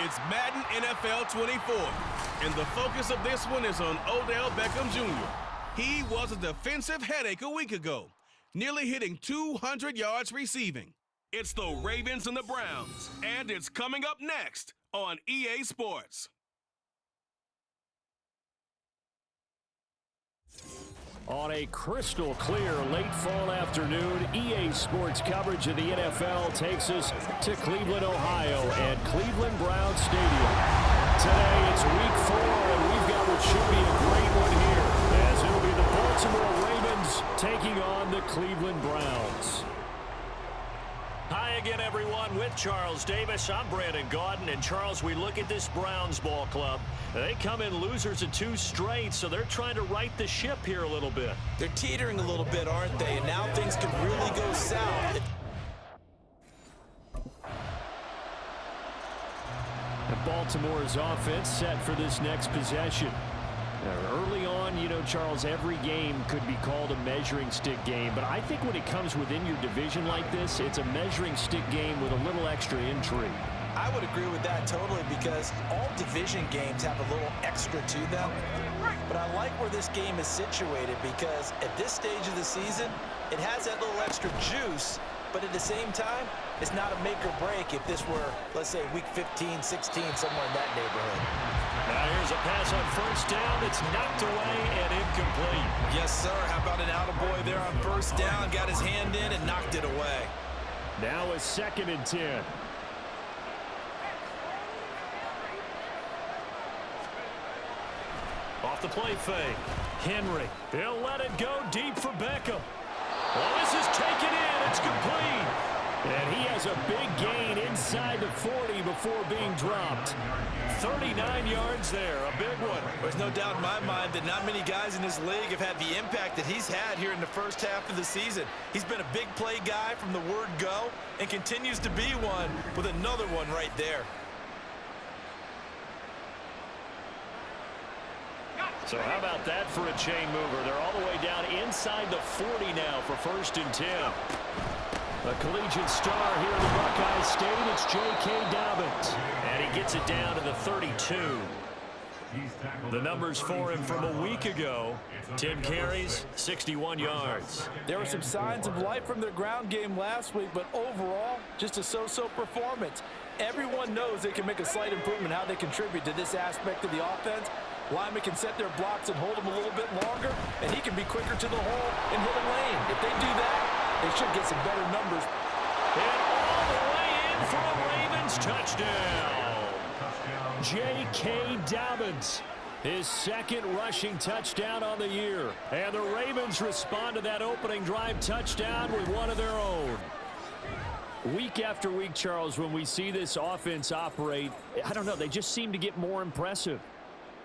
It's Madden NFL 24, and the focus of this one is on Odell Beckham Jr. He was a defensive headache a week ago, nearly hitting 200 yards receiving. It's the Ravens and the Browns, and it's coming up next on EA Sports. On a crystal clear late fall afternoon, EA Sports coverage of the NFL takes us to Cleveland, Ohio at Cleveland Browns Stadium. Today it's week 4, and we've got what should be a great one here, as it'll be the Baltimore Ravens taking on the Cleveland Browns. Hi again, everyone. With Charles Davis, I'm Brandon Gaudin. And Charles, we look at this Browns ball club. They come in losers of 2 straight, so they're trying to right the ship here a little bit. They're teetering a little bit, aren't they? And now things could really go south. And Baltimore's offense set for this next possession. Early on, you know, Charles, every game could be called a measuring stick game. But I think when it comes within your division like this, it's a measuring stick game with a little extra intrigue. I would agree with that totally, because all division games have a little extra to them. But I like where this game is situated, because at this stage of the season, it has that little extra juice. But at the same time, it's not a make or break if this were, let's say, week 15, 16, somewhere in that neighborhood. Now here's a pass on first down. It's knocked away and incomplete. Yes, sir. How about an attaboy there on first down? Got his hand in and knocked it away. Now a 2nd and 10. Off the play fake. Henry. He'll let it go deep for Beckham. Well, this is taken in. It's complete. And he has a big gain inside the 40 before being dropped. 39 yards there, a big one. There's no doubt in my mind that not many guys in this league have had the impact that he's had here in the first half of the season. He's been a big play guy from the word go and continues to be one with another one right there. So how about that for a chain mover? They're all the way down inside the 40 now for 1st and 10. A collegiate star here in the Buckeye State, it's J.K. Dobbins. And he gets it down to the 32. The numbers for him from a week ago: 10 carries, 61 yards. There were some signs of life from their ground game last week, but overall, just a so-so performance. Everyone knows they can make a slight improvement how they contribute to this aspect of the offense. Linemen can set their blocks and hold them a little bit longer, and he can be quicker to the hole and hit a lane. If they do that, they should get some better numbers. And all the way in for a Ravens touchdown. J.K. Dobbins, his 2nd rushing touchdown on the year. And the Ravens respond to that opening drive touchdown with one of their own. Week after week, Charles, when we see this offense operate, I don't know, they just seem to get more impressive.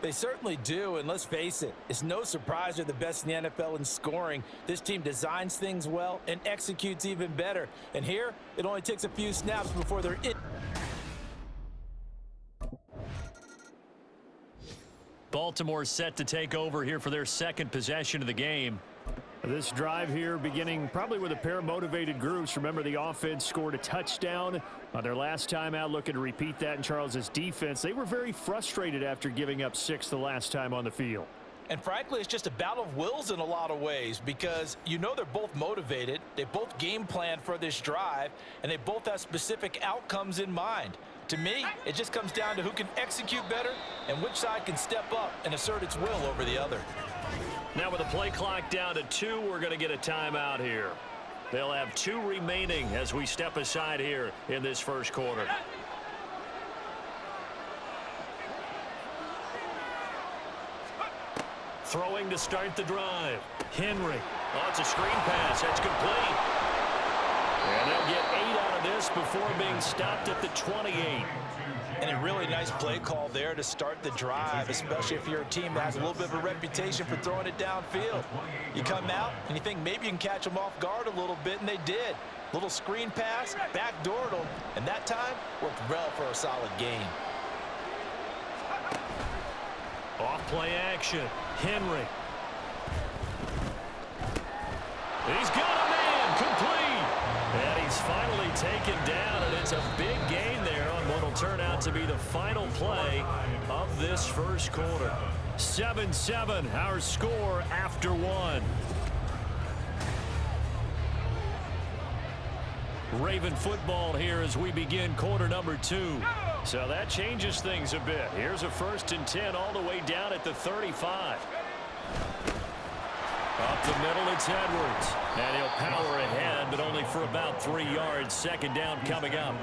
They certainly do, and let's face it, it's no surprise they're the best in the NFL in scoring. This team designs things well and executes even better. And here, it only takes a few snaps before they're in. Baltimore set to take over here for their 2nd possession of the game. This drive here beginning probably with a pair of motivated groups. Remember, the offense scored a touchdown on their last time out, looking to repeat that in Charles's defense. They were very frustrated after giving up 6 the last time on the field. And frankly, it's just a battle of wills in a lot of ways, because you know they're both motivated, they both game planned for this drive, and they both have specific outcomes in mind. To me, it just comes down to who can execute better and which side can step up and assert its will over the other. Now with the play clock down to 2, we're going to get a timeout here. They'll have 2 remaining as we step aside here in this first quarter. Throwing to start the drive. Henry. Oh, it's a screen pass. That's complete. And they'll get 8 out of this before being stopped at the 28. And a really nice play call there to start the drive, especially if you're a team that has a little bit of a reputation for throwing it downfield. You come out and you think maybe you can catch them off guard a little bit, and they did. Little screen pass, backdoored them, and that time worked well for a solid gain. Off play action. Henry. He's got a man complete. And he's finally taken down, and it's a big gain there on what will will turn out to be the final play of this first quarter. 7-7, our score after one. Raven football here as we begin quarter number 2. So that changes things a bit. Here's a 1st and 10 all the way down at the 35. Up the middle, it's Edwards. And he'll power ahead, but only for about 3 yards. 2nd down coming up.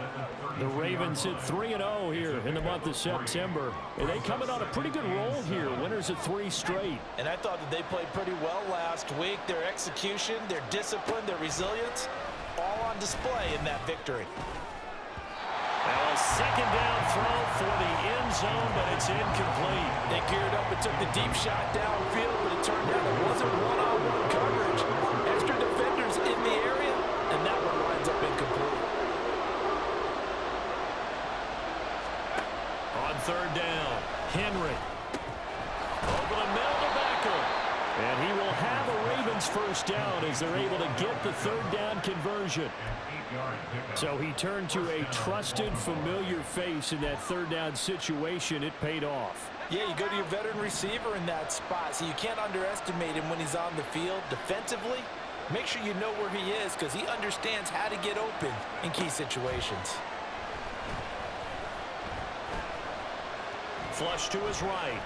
The Ravens hit 3-0 here in the month of September. And they coming on a pretty good roll here. Winners of 3 straight. And I thought that they played pretty well last week. Their execution, their discipline, their resilience, all on display in that victory. Now a 2nd down throw for the end zone, but it's incomplete. They geared up and took the deep shot downfield, but it turned out it wasn't one-on-one coverage. Extra defenders in the area, and that one winds up incomplete. On 3rd down, Henry. Over the middle to Beckham. And he will have a Ravens 1st down as they're able to get the 3rd down conversion. So he turned to a trusted, familiar face in that 3rd down situation. It paid off. Yeah, you go to your veteran receiver in that spot, so you can't underestimate him when he's on the field. Defensively, make sure you know where he is because he understands how to get open in key situations. Flush to his right.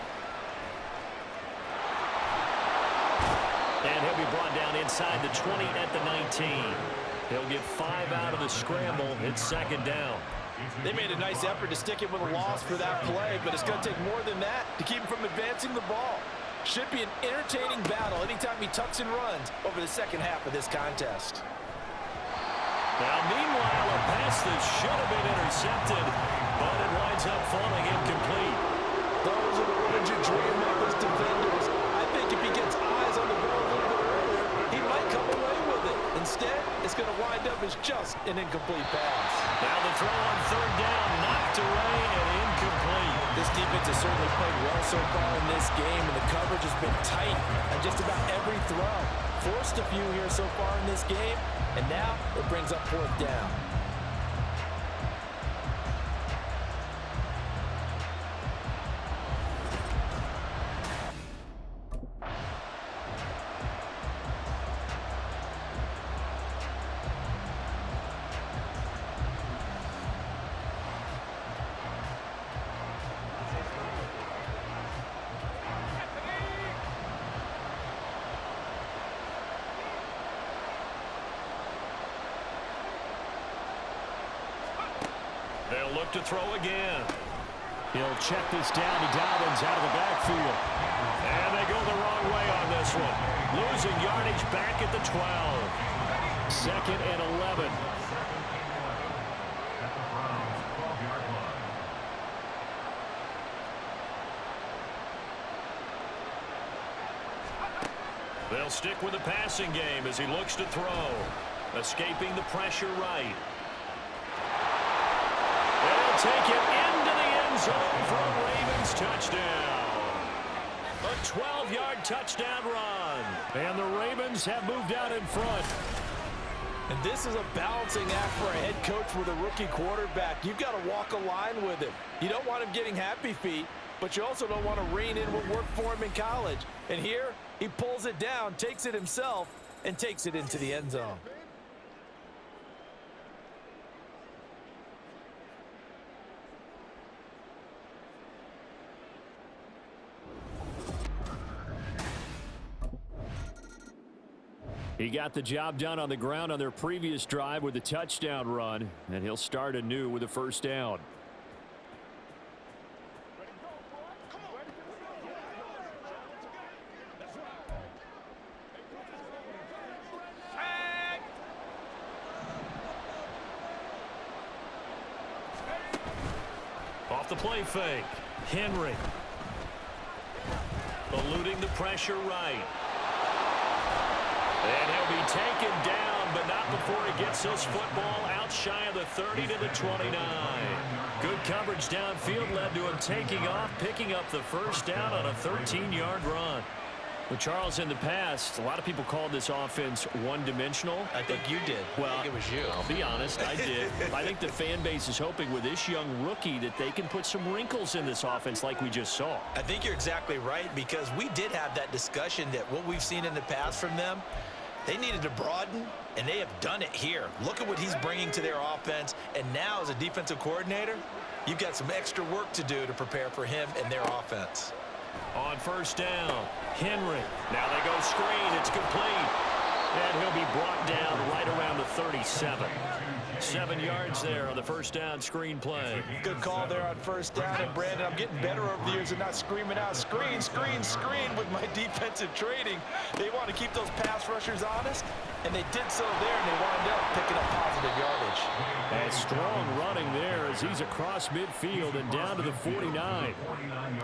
And he'll be brought down inside the 20 at the 19. He'll get 5 out of the scramble. It's 2nd down. They made a nice effort to stick him with a loss for that play, but it's going to take more than that to keep him from advancing the ball. Should be an entertaining battle anytime he tucks and runs over the 2nd half of this contest. Now, meanwhile, a pass that should have been intercepted, but it winds up falling incomplete. Those are the ones you dream of as defenders. I think if he gets eyes on the ball a little bit earlier, he might come away with it. Instead, it's going to wind up as just an incomplete pass. Now the throw on 3rd down, knocked away and incomplete. This defense has certainly played well so far in this game, and the coverage has been tight on just about every throw. Forced a few here so far in this game, and now it brings up 4th down. They'll look to throw again. He'll check this down to Dobbins out of the backfield. And they go the wrong way on this one. Losing yardage back at the 12. 2nd and 11. They'll stick with the passing game as he looks to throw. Escaping the pressure right. They'll take it into the end zone for a Ravens touchdown. A 12-yard touchdown run. And the Ravens have moved out in front. And this is a balancing act for a head coach with a rookie quarterback. You've got to walk a line with him. You don't want him getting happy feet, but you also don't want to rein in what worked for him in college. And here, he pulls it down, takes it himself, and takes it into the end zone. He got the job done on the ground on their previous drive with a touchdown run, and he'll start anew with a 1st down. Off the play fake, Henry. Eluding the pressure right. And he'll be taken down, but not before he gets this football out shy of the 30 to the 29. Good coverage downfield led to him taking off, picking up the 1st down on a 13-yard run. Well, Charles, in the past, a lot of people called this offense one-dimensional. I think you did. Well, I think it was you. I'll be honest, I did. I think the fan base is hoping with this young rookie that they can put some wrinkles in this offense like we just saw. I think you're exactly right, because we did have that discussion that what we've seen in the past from them, they needed to broaden, and they have done it here. Look at what he's bringing to their offense, and now as a defensive coordinator, you've got some extra work to do to prepare for him and their offense. On first down, Henry. Now they go screen. It's complete. And he'll be brought down right around the 37. 7 yards there on the first down screen play. Good call there on first down. And, Brandon, I'm getting better over the years and not screaming out, screen, screen, screen with my defensive training. They want to keep those pass rushers honest, and they did so there, and they wound up picking up positive yardage. And strong running there as he's across midfield and down to the 49.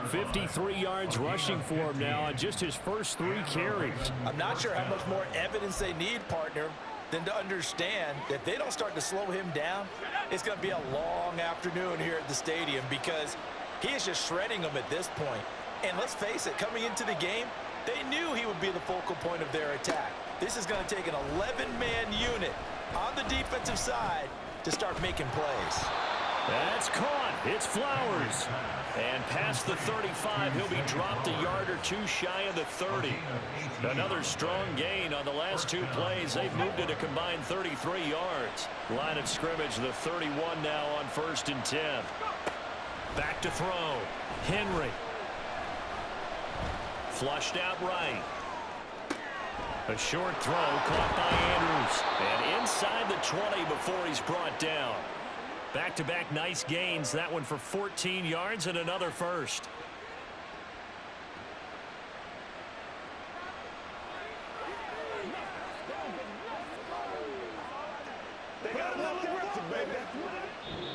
53 yards rushing for him now on just his first 3 carries. I'm not sure how much more evidence they need, partner, than to understand that if they don't start to slow him down, it's going to be a long afternoon here at the stadium, because he is just shredding them at this point. And let's face it, coming into the game, they knew he would be the focal point of their attack. This is going to take an 11-man unit on the defensive side to start making plays. That's caught. It's Flowers. And past the 35, he'll be dropped a yard or 2 shy of the 30. Another strong gain on the last 2 plays. They've moved it a combined 33 yards. Line of scrimmage, the 31 now on 1st and 10. Back to throw. Henry. Flushed out right. A short throw caught by Andrews. And inside the 20 before he's brought down. Back-to-back nice gains. That one for 14 yards and another first.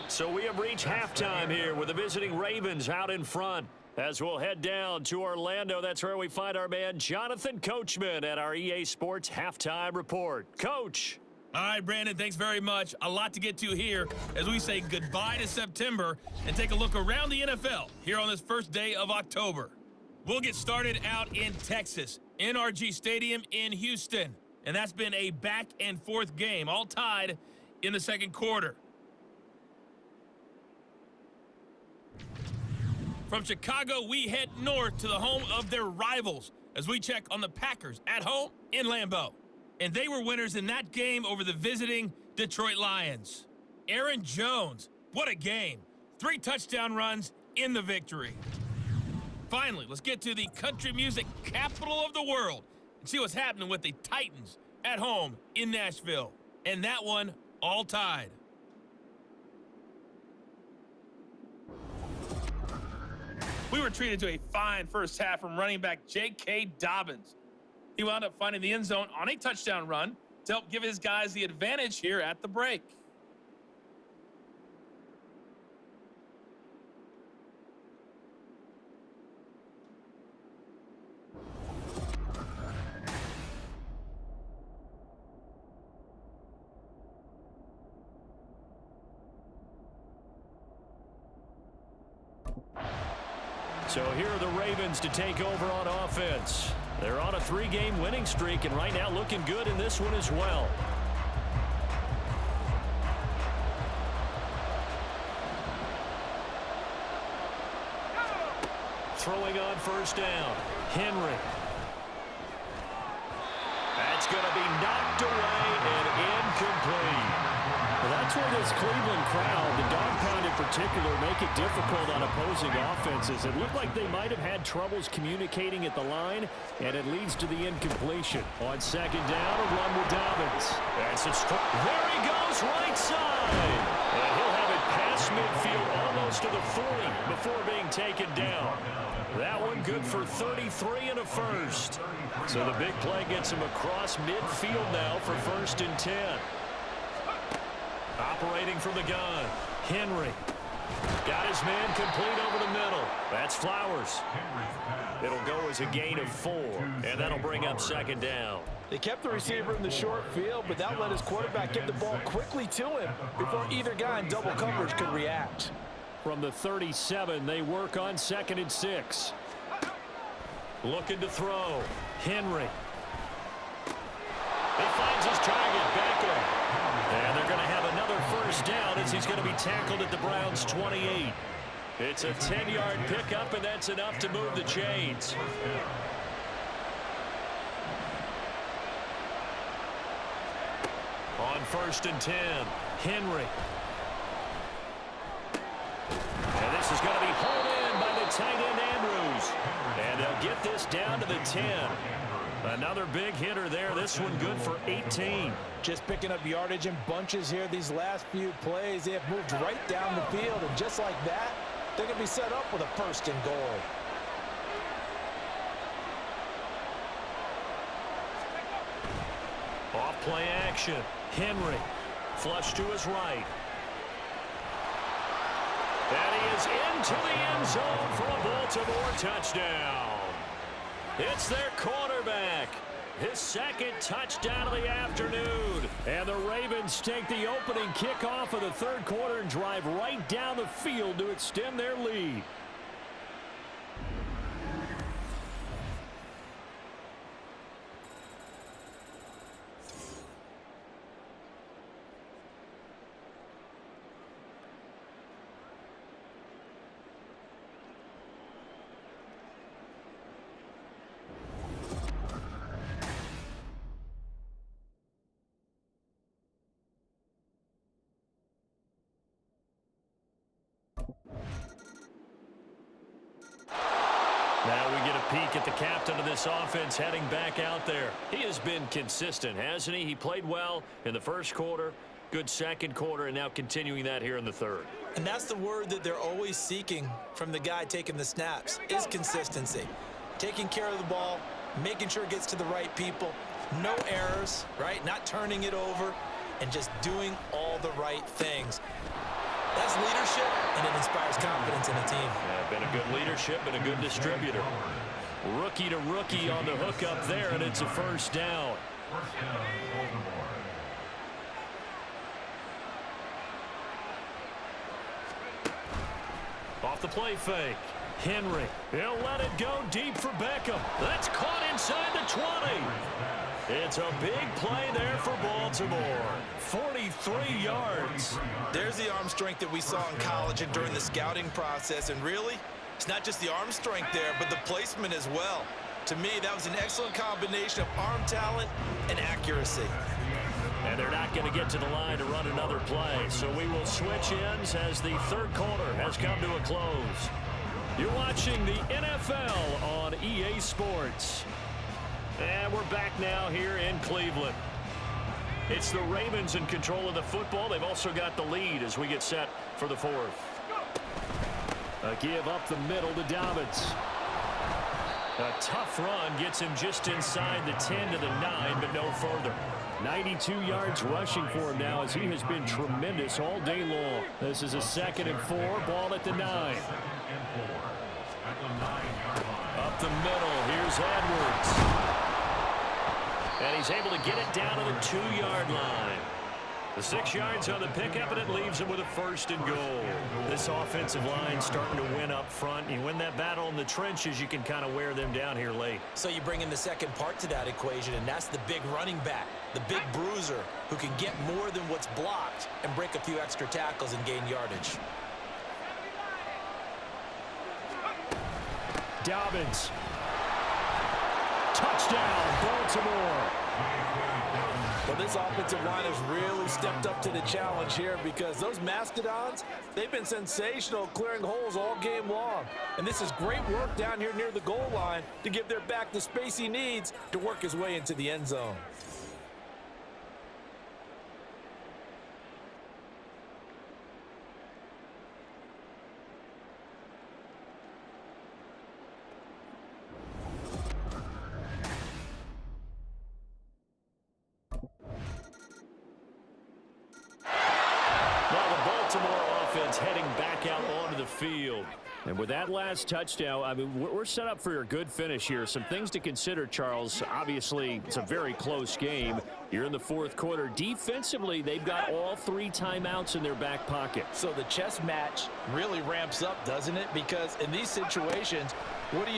So we have reached halftime here with the visiting Ravens out in front. As we'll head down to Orlando, that's where we find our man Jonathan Coachman at our EA Sports Halftime Report. Coach. All right, Brandon, thanks very much. A lot to get to here as we say goodbye to September and take a look around the NFL here on this first day of October. We'll get started out in Texas, NRG Stadium in Houston. And that's been a back-and-forth game, all tied in the second quarter. From Chicago, we head north to the home of their rivals as we check on the Packers at home in Lambeau. And they were winners in that game over the visiting Detroit Lions. Aaron Jones, what a game. 3 touchdown runs in the victory. Finally, let's get to the country music capital of the world and see what's happening with the Titans at home in Nashville. And that one all tied. We were treated to a fine first half from running back J.K. Dobbins. He wound up finding the end zone on a touchdown run to help give his guys the advantage here at the break. So here are the Ravens to take over on offense. They're on a 3-game winning streak, and right now looking good in this one as well. Throwing on first down, Henry. That's going to be knocked away and incomplete. Well, that's where this Cleveland crowd, the dog pound in particular, make it difficult on opposing offenses. It looked like they might have had troubles communicating at the line, and it leads to the incompletion. On second down, a run with Dobbins. That's a strike. There he goes, right side. And he'll have it past midfield almost to the 40 before being taken down. That one good for 33 and a first. So the big play gets him across midfield now for 1st and 10. Operating from the gun, Henry. Got his man complete over the middle. That's Flowers. It'll go as a gain of 4, and that'll bring up second down. They kept the receiver in the short field, but that let his quarterback get the ball quickly to him before either guy in double coverage could react. From the 37, they work on 2nd and 6. Looking to throw. Henry. He finds his target, Beckham. And they're going to have another first down as he's going to be tackled at the Browns' 28. It's a 10-yard pickup, and that's enough to move the chains. On 1st and 10, Henry. And this is going to be hauled in by the tight end, Andrews. And they'll get this down to the 10. Another big hitter there. This one good for 18. Just picking up yardage in bunches here these last few plays. They have moved right down the field, and just like that, they're going to be set up with a 1st and goal. Off play action. Henry. Flush to his right. And he is into the end zone for a Baltimore touchdown. It's their quarterback. His 2nd touchdown of the afternoon. And the Ravens take the opening kickoff of the 3rd quarter and drive right down the field to extend their lead. Now we get a peek at the captain of this offense heading back out there. He has been consistent, hasn't he? He played well in the 1st quarter, good 2nd quarter, and now continuing that here in the 3rd. And that's the word that they're always seeking from the guy taking the snaps, is consistency. Taking care of the ball, making sure it gets to the right people, no errors, right? Not turning it over, and just doing all the right things. That's leadership, and it inspires confidence in the team. Yeah, been a good leadership and a good distributor. Rookie to rookie on the hook up there, and it's a 1st down. Off the play fake. Henry. He'll let it go deep for Beckham. That's caught inside the 20. It's a big play there for Baltimore. 43 yards. There's the arm strength that we saw in college and during the scouting process. And really, it's not just the arm strength there, but the placement as well. To me, that was an excellent combination of arm talent and accuracy. And they're not going to get to the line to run another play. So we will switch ends as the 3rd quarter has come to a close. You're watching the NFL on EA Sports. And we're back now here in Cleveland. It's the Ravens in control of the football. They've also got the lead as we get set for the 4th. A give up the middle to Dobbins. A tough run gets him just inside the 10 to the 9, but no further. 92 yards rushing for him now as he has been tremendous all day long. This is a 2nd and 4, ball at the 9. Up the middle, here's Edwards. And he's able to get it down to the 2-yard line. The 6 yards on the pickup, and it leaves him with a 1st and goal. This offensive line starting to win up front. You win that battle in the trenches, you can kind of wear them down here late. So you bring in the 2nd part to that equation, and that's the big running back, the big bruiser, who can get more than what's blocked and break a few extra tackles and gain yardage. Dobbins. Touchdown, Baltimore. Well, this offensive line has really stepped up to the challenge here because those Mastodons, they've been sensational clearing holes all game long. And this is great work down here near the goal line to give their back the space he needs to work his way into the end zone. Heading back out onto the field. And with that last touchdown, I mean, we're set up for a good finish here. Some things to consider, Charles. Obviously, it's a very close game. You're in the 4th quarter. Defensively, they've got all 3 timeouts in their back pocket. So the chess match really ramps up, doesn't it? Because in these situations, What do?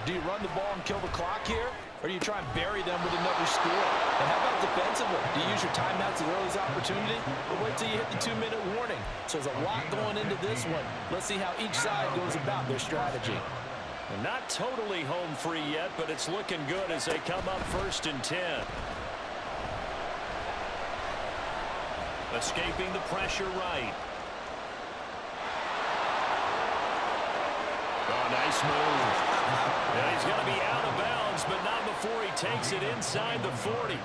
Do you run the ball and kill the clock here? Or do you try and bury them with another score? And how about defensively? Do you use your timeouts as early as opportunity? Or wait till you hit the 2-minute warning? So there's a lot going into this one. Let's see how each side goes about their strategy. Not totally home free yet, but it's looking good as they come up 1st and 10. Escaping the pressure right. Oh, nice move. And he's going to be out of bounds, but not before he takes it inside the 40.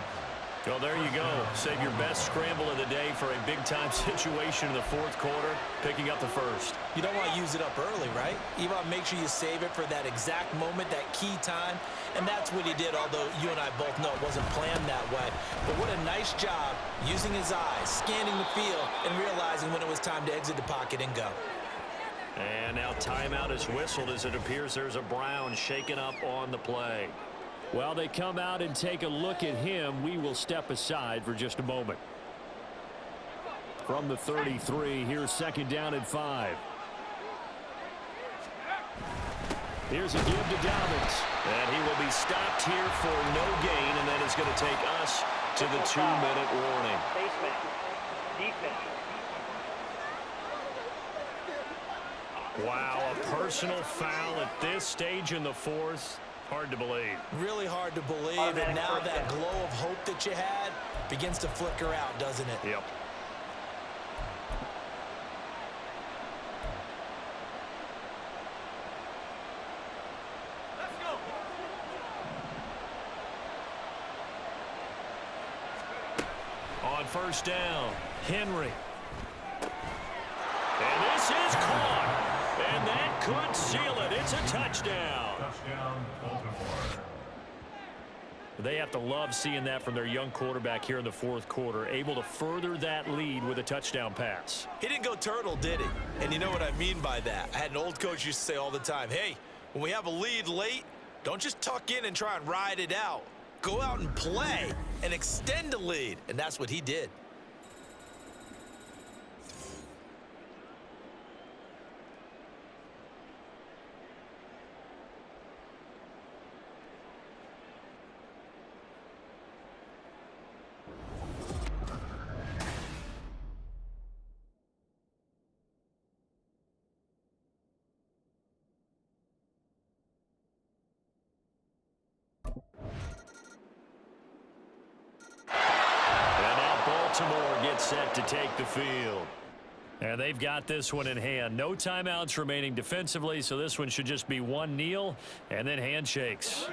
Well, there you go. Save your best scramble of the day for a big-time situation in the 4th quarter, picking up the 1st. You don't want to use it up early, right? You want to make sure you save it for that exact moment, that key time. And that's what he did, although you and I both know it wasn't planned that way. But what a nice job using his eyes, scanning the field, and realizing when it was time to exit the pocket and go. And now timeout is whistled as it appears there's a Brown shaken up on the play. While they come out and take a look at him, we will step aside for just a moment. From the 33, here's 2nd down and 5. Here's a give to Dobbins. And he will be stopped here for no gain, and that is going to take us to the 2-minute warning. Defense. Wow, a personal foul at this stage in the 4th. Hard to believe. Really hard to believe, and now that glow of hope that you had begins to flicker out, doesn't it? Yep. Let's go. On 1st down, Henry. And this is caught. And that could seal it. It's a touchdown. Touchdown, Baltimore. They have to love seeing that from their young quarterback here in the 4th quarter, able to further that lead with a touchdown pass. He didn't go turtle, did he? And you know what I mean by that. I had an old coach used to say all the time, hey, when we have a lead late, don't just tuck in and try and ride it out. Go out and play and extend the lead. And that's what he did. Baltimore gets set to take the field. And they've got this one in hand. No timeouts remaining defensively, so this one should just be one kneel and then handshakes.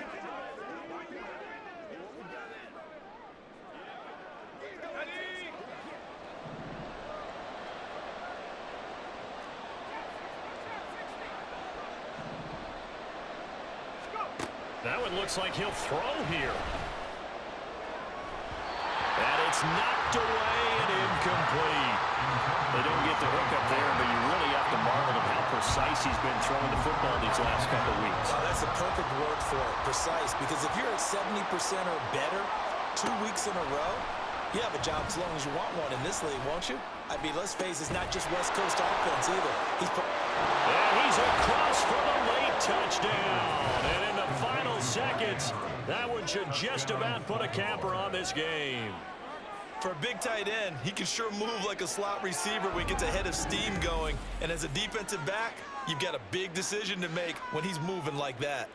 That one looks like he'll throw here. And it's knocked away and incomplete. They don't get the hook up there, but you really have to marvel at how precise he's been throwing the football these last couple of weeks. Oh, that's the perfect word for it, precise, because if you're at 70% or better 2 weeks in a row, you have a job as long as you want one in this league, won't you? I mean, let's face it, it's not just West Coast offense either. And he's across for the late touchdown. And in the final seconds, that one should just about put a capper on this game. For a big tight end, he can sure move like a slot receiver when he gets a head of steam going. And as a defensive back, you've got a big decision to make when he's moving like that.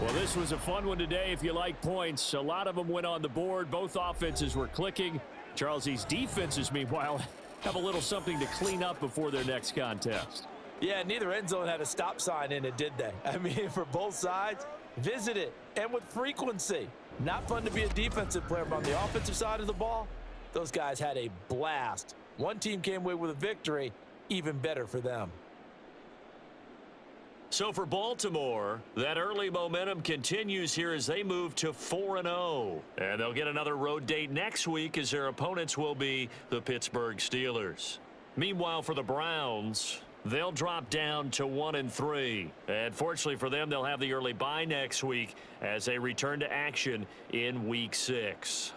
Well, this was a fun one today if you like points. A lot of them went on the board. Both offenses were clicking. Charles, these defenses, meanwhile, have a little something to clean up before their next contest. Yeah, neither end zone had a stop sign in it, did they? I mean, for both sides, visit it, and with frequency. Not fun to be a defensive player, but on the offensive side of the ball, those guys had a blast. One team came away with a victory, even better for them. So for Baltimore, that early momentum continues here as they move to 4-0. And they'll get another road date next week as their opponents will be the Pittsburgh Steelers. Meanwhile, for the Browns, they'll drop down to 1-3. And fortunately for them, they'll have the early bye next week as they return to action in Week 6.